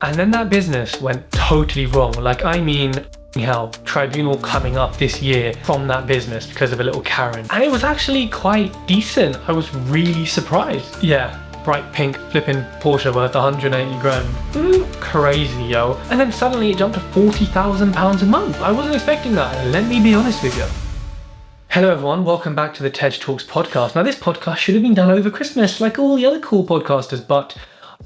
And then that business went totally wrong. Like, I mean, hell, tribunal coming up this year from that business because of a little Karen. And it was actually quite decent. I was really surprised. Yeah, bright pink flipping Porsche worth 180 grand. Crazy, yo. And then suddenly it jumped to £40,000 a month. I wasn't expecting that. Let me be honest with you. Hello everyone, welcome back to the TED Talks podcast. Now this podcast should have been done over Christmas like all the other cool podcasters, but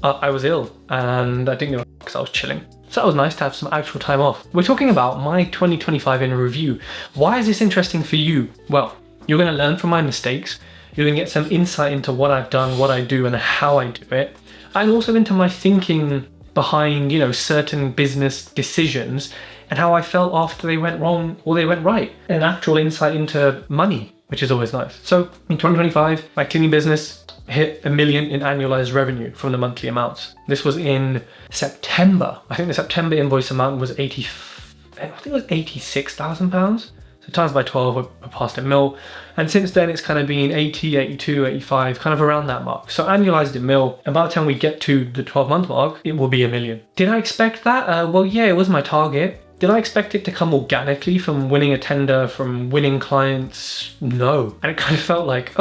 I was ill and I didn't give a because I was chilling. So that was nice to have some actual time off. We're talking about my 2025 in review. Why is this interesting for you? Well, you're going to learn from my mistakes. You're going to get some insight into what I've done, what I do and how I do it. And also into my thinking behind, certain business decisions and how I felt after they went wrong or they went right. An actual insight into money, which is always nice. So in 2025, my cleaning business hit $1 million in annualized revenue from the monthly amounts. This was in September. I think the September invoice amount was £86,000. So times by 12, we're past $1 million. And since then, it's kind of been 80, 82, 85, kind of around that mark. So annualized $1 million. And by the time we get to the 12-month mark, it will be $1 million. Did I expect that? Well, yeah, it was my target. Did I expect it to come organically from winning a tender, from winning clients? No. And it kind of felt like,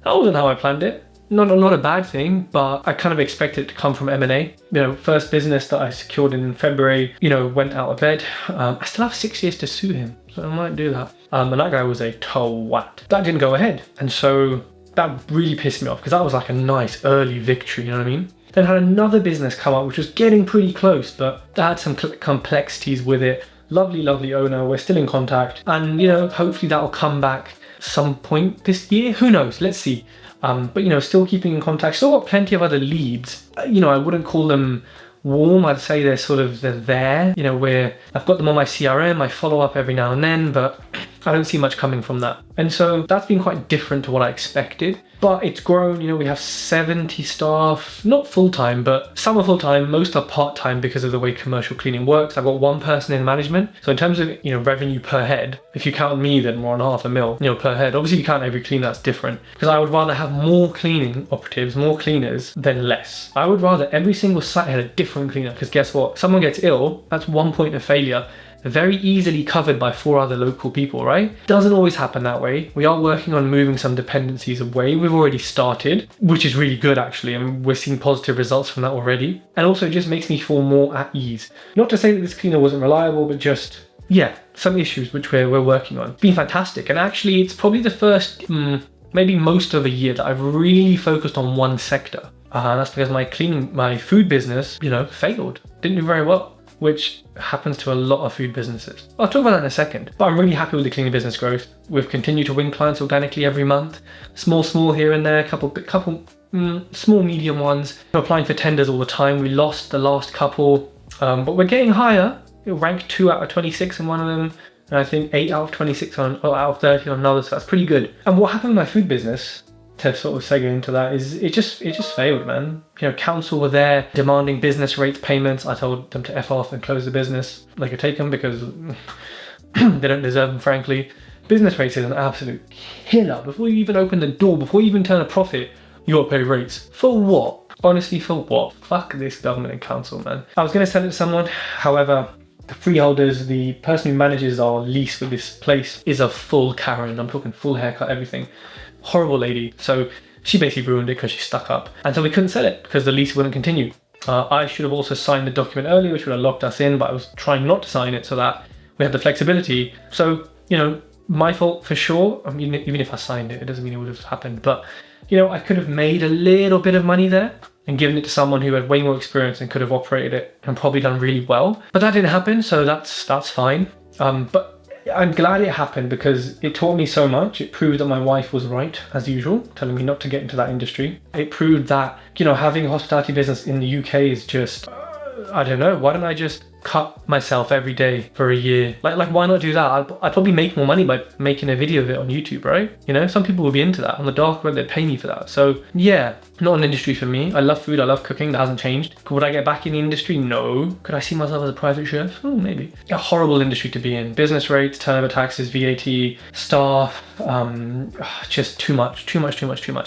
that wasn't how I planned it. Not a bad thing, but I kind of expected it to come from M&A. First business that I secured in February, went out of bed. I still have 6 years to sue him, so I might do that. And that guy was a twat. That didn't go ahead. And so that really pissed me off because that was like a nice early victory, you know what I mean? Then had another business come up, which was getting pretty close, but that had some complexities with it. Lovely owner, we're still in contact. And, hopefully that'll come back some point this year. Who knows? Let's see. But still keeping in contact. Still got plenty of other leads. I wouldn't call them warm. I'd say they're there. Where I've got them on my CRM. I follow up every now and then, but I don't see much coming from that. And so that's been quite different to what I expected. But it's grown, we have 70 staff, not full-time, but some are full-time, most are part-time because of the way commercial cleaning works. I've got one person in management. So in terms of, revenue per head, if you count me, then more than $500,000, per head. Obviously you count every cleaner, that's different. Because I would rather have more cleaning operatives, more cleaners than less. I would rather every single site had a different cleaner because guess what? Someone gets ill, that's 1 point of failure. Very easily covered by 4 other local people, right? Doesn't always happen that way. We are working on moving some dependencies away. We've already started, which is really good actually. And we're seeing positive results from that already. And also it just makes me feel more at ease. Not to say that this cleaner wasn't reliable, but just, some issues which we're working on. It's been fantastic. And actually it's probably the first, maybe most of a year that I've really focused on one sector. That's because my food business, failed. Didn't do very well, which happens to a lot of food businesses. I'll talk about that in a second, but I'm really happy with the cleaning business growth. We've continued to win clients organically every month, small here and there, couple small, medium ones. We're applying for tenders all the time. We lost the last couple, but we're getting higher. We're ranked 2 out of 26 in one of them, and I think 8 out of 26 out of 30 on another, so that's pretty good. And what happened with my food business, to sort of segue into that, is it just failed, man. Council were there demanding business rates payments. I told them to F off and close the business. They could take them because they don't deserve them, frankly. Business rates is an absolute killer. Before you even open the door, before you even turn a profit, you gotta pay rates. For what? Honestly, for what? Fuck this government and council, man. I was gonna sell it to someone, however, the freeholders, the person who manages our lease with this place is a full Karen. I'm talking full haircut, everything. Horrible lady. So she basically ruined it because she stuck up. And so we couldn't sell it because the lease wouldn't continue. I should have also signed the document earlier, which would have locked us in, but I was trying not to sign it so that we had the flexibility. So, my fault for sure. I mean, even if I signed it, it doesn't mean it would have happened. But, I could have made a little bit of money there and given it to someone who had way more experience and could have operated it and probably done really well. But that didn't happen, so that's fine. But I'm glad it happened because it taught me so much. It proved that my wife was right, as usual, telling me not to get into that industry. It proved that, having a hospitality business in the UK is just, I don't know, why don't I just cut myself every day for a year? Like why not do that? I'd probably make more money by making a video of it on YouTube, right? Some people will be into that. On the dark web, they'd pay me for that. So yeah, not an industry for me. I love food, I love cooking, that hasn't changed. Would I get back in the industry? No. Could I see myself as a private chef? Oh, maybe. A horrible industry to be in. Business rates, turnover taxes, VAT, staff, just too much.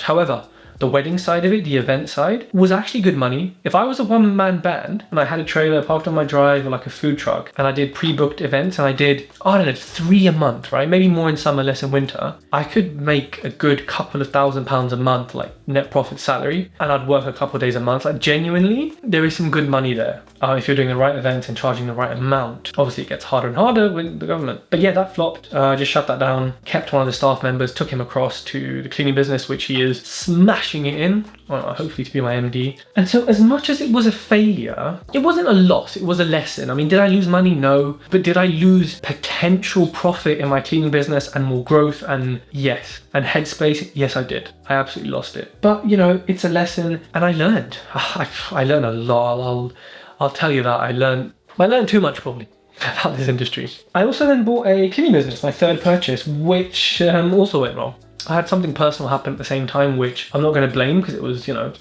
However, the wedding side of it, the event side, was actually good money. If I was a one-man band and I had a trailer parked on my drive or like a food truck and I did pre-booked events and I did, I don't know, 3 a month, right? Maybe more in summer, less in winter. I could make a good couple of £1,000 a month, like net profit salary, and I'd work a couple of days a month. Like genuinely, there is some good money there. If you're doing the right events and charging the right amount. Obviously it gets harder and harder with the government. But yeah, that flopped. I just shut that down, kept one of the staff members, took him across to the cleaning business, which he is smashing it in, well, hopefully to be my MD. And so as much as it was a failure, it wasn't a loss, it was a lesson. I mean, did I lose money? No. But did I lose potential profit in my cleaning business and more growth? And yes. And headspace? Yes, I did. I absolutely lost it. But you know, it's a lesson and I learned. I learned a lot. I'll tell you that I learned too much probably about this industry. I also then bought a cleaning business, my third purchase, which also went wrong. I had something personal happen at the same time, which I'm not going to blame because it was, you know,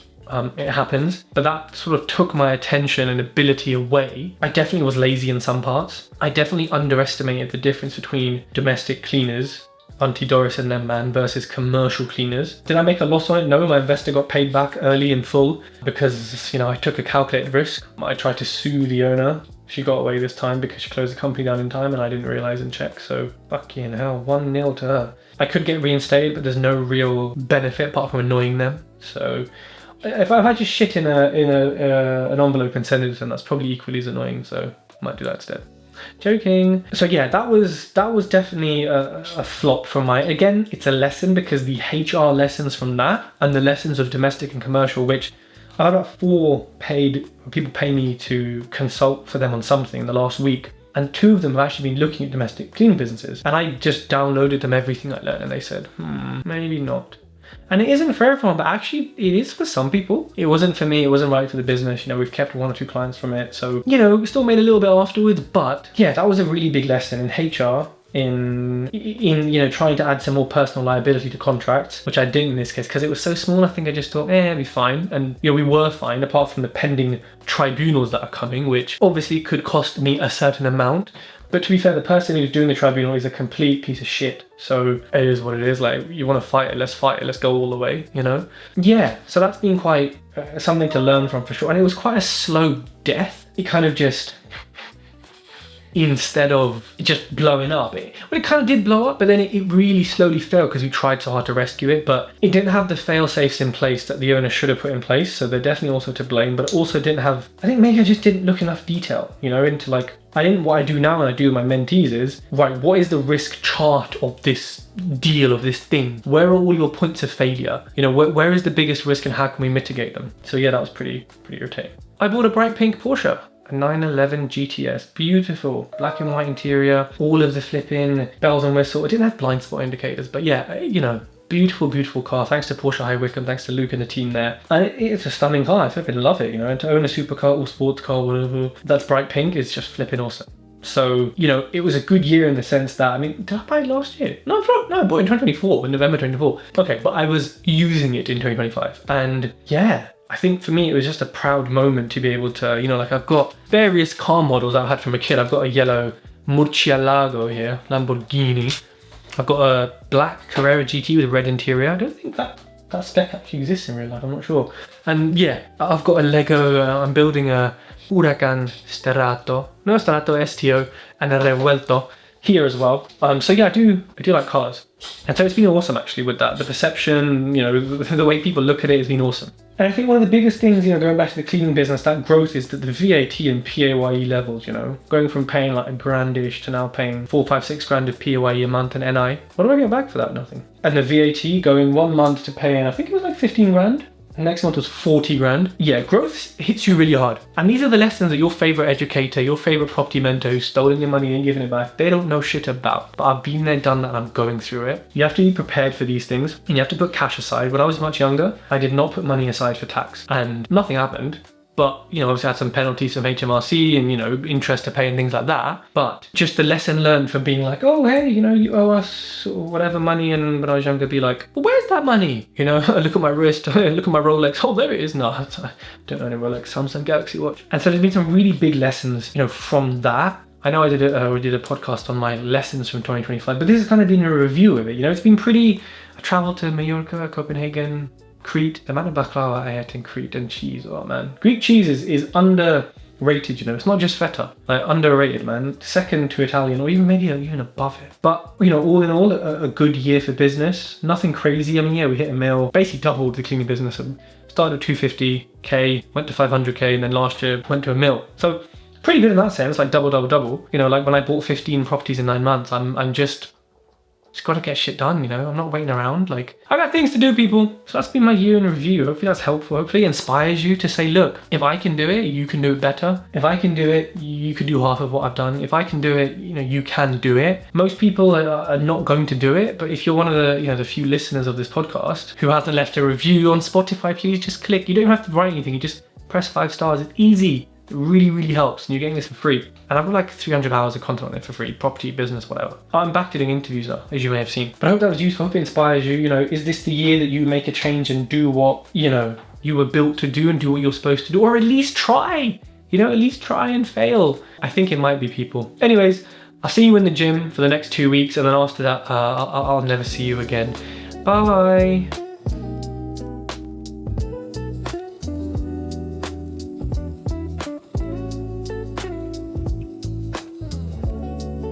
it happens. But that sort of took my attention and ability away. I definitely was lazy in some parts. I definitely underestimated the difference between domestic cleaners, Auntie Doris and them man, versus commercial cleaners. Did I make a loss on it? No, my investor got paid back early in full because, you know, I took a calculated risk. I tried to sue the owner. She got away this time because she closed the company down in time and I didn't realize and check. So fucking hell, 1-0 to her. I could get reinstated, but there's no real benefit apart from annoying them. So if I just shit in an envelope and send it to them, that's probably equally as annoying. So I might do that instead. Joking. So yeah, that was definitely a flop from my, again, it's a lesson because the HR lessons from that and the lessons of domestic and commercial, which I had about 4 people pay me to consult for them on something in the last week. And 2 of them have actually been looking at domestic cleaning businesses. And I just downloaded them everything I learned and they said, maybe not. And it isn't for everyone, but actually it is for some people. It wasn't for me, it wasn't right for the business. You know, we've kept 1 or 2 clients from it. So, you know, we still made a little bit afterwards, but yeah, that was a really big lesson in HR, in you know, trying to add some more personal liability to contracts, which I didn't in this case because it was so small. I think I just thought, it'll be fine. And you know, we were fine apart from the pending tribunals that are coming, which obviously could cost me a certain amount. But to be fair, the person who's doing the tribunal is a complete piece of shit. So it is what it is. Like, you want to fight it, let's go all the way, you know? Yeah, so that's been quite something to learn from for sure. And it was quite a slow death. It kind of just, instead of just blowing up, it kind of did blow up, but then it really slowly fell because we tried so hard to rescue it, but it didn't have the fail safes in place that the owner should have put in place. So they're definitely also to blame, but also didn't have, I think maybe I just didn't look enough detail, you know, into like, what I do now when I do with my mentees is, right, what is the risk chart of this deal, of this thing? Where are all your points of failure? You know, where is the biggest risk and how can we mitigate them? So yeah, that was pretty irritating. I bought a bright pink Porsche. A 911 GTS, beautiful, black and white interior, all of the flipping bells and whistles. It didn't have blind spot indicators, but yeah, you know, beautiful car. Thanks to Porsche High Wycombe, thanks to Luke and the team there. And it's a stunning car, I flipping love it, you know, and to own a supercar or sports car, whatever, that's bright pink is just flipping awesome. So, you know, it was a good year in the sense that, I mean, did I buy it last year? No, I bought it in 2024, in November 2024. Okay, but I was using it in 2025. And yeah, I think for me, it was just a proud moment to be able to, you know, like I've got various car models I've had from a kid. I've got a yellow Murcielago here, Lamborghini. I've got a black Carrera GT with a red interior. I don't think that spec actually exists in real life, I'm not sure. And yeah, I've got a Lego, I'm building a Huracan Sterato STO and a Revuelto here as well. So yeah, I do like cars. And so it's been awesome actually with that. The perception, you know, the way people look at it has been awesome. And I think one of the biggest things, you know, going back to the cleaning business, that growth is that the VAT and PAYE levels, you know, going from paying like a grandish to now paying 4, 5, 6 grand of PAYE a month and NI. What do I get back for that? Nothing. And the VAT going 1 month to paying, I think it was like 15 grand. Next month was 40 grand. Yeah, growth hits you really hard. And these are the lessons that your favorite educator, your favorite property mentor who's stolen your money and giving it back, they don't know shit about. But I've been there, done that, and I'm going through it. You have to be prepared for these things and you have to put cash aside. When I was much younger, I did not put money aside for tax and nothing happened. But, you know, obviously I had some penalties from HMRC and, you know, interest to pay and things like that. But just the lesson learned from being like, oh, hey, you know, you owe us whatever money. And when I was younger, be like, well, where's that money? You know, look at my wrist, look at my Rolex. Oh, there it is. No, I don't own a Rolex, Samsung Galaxy watch. And so there's been some really big lessons, you know, from that. I know we did a podcast on my lessons from 2025, but this has kind of been a review of it. You know, it's been pretty, I traveled to Mallorca, Copenhagen, Crete, the amount of baklava I ate in Crete and cheese, oh man. Greek cheese is underrated, you know, it's not just feta, like underrated, man. Second to Italian, or even maybe even above it. But, you know, all in all, a good year for business. Nothing crazy. I mean, yeah, we hit a mil, basically doubled the cleaning business. Started at 250k, went to 500k, and then last year went to a mil. So pretty good in that sense, like double. You know, like when I bought 15 properties in 9 months, I'm just got to get shit done, you know. I'm not waiting around. Like, I got things to do, people. So that's been my year in review. Hopefully that's helpful. Hopefully it inspires you to say, look, if I can do it, you can do it better. If I can do it, you could do half of what I've done. If I can do it, you know, you can do it. Most people are not going to do it, but if you're one of the, you know, the few listeners of this podcast who hasn't left a review on Spotify, please just click. You don't have to write anything. You just press 5 stars. It's easy. It really helps, and you're getting this for free. And I've got like 300 hours of content on it for free, property, business, whatever. I'm back to doing interviews now, as you may have seen. But I hope that was useful. I hope it inspires you. You know, is this the year that you make a change and do what, you know, you were built to do and do what you're supposed to do, or at least try, you know, at least try and fail. I think it might be, people. Anyways, I'll see you in the gym for the next 2 weeks, and then after that, I'll never see you again. Bye.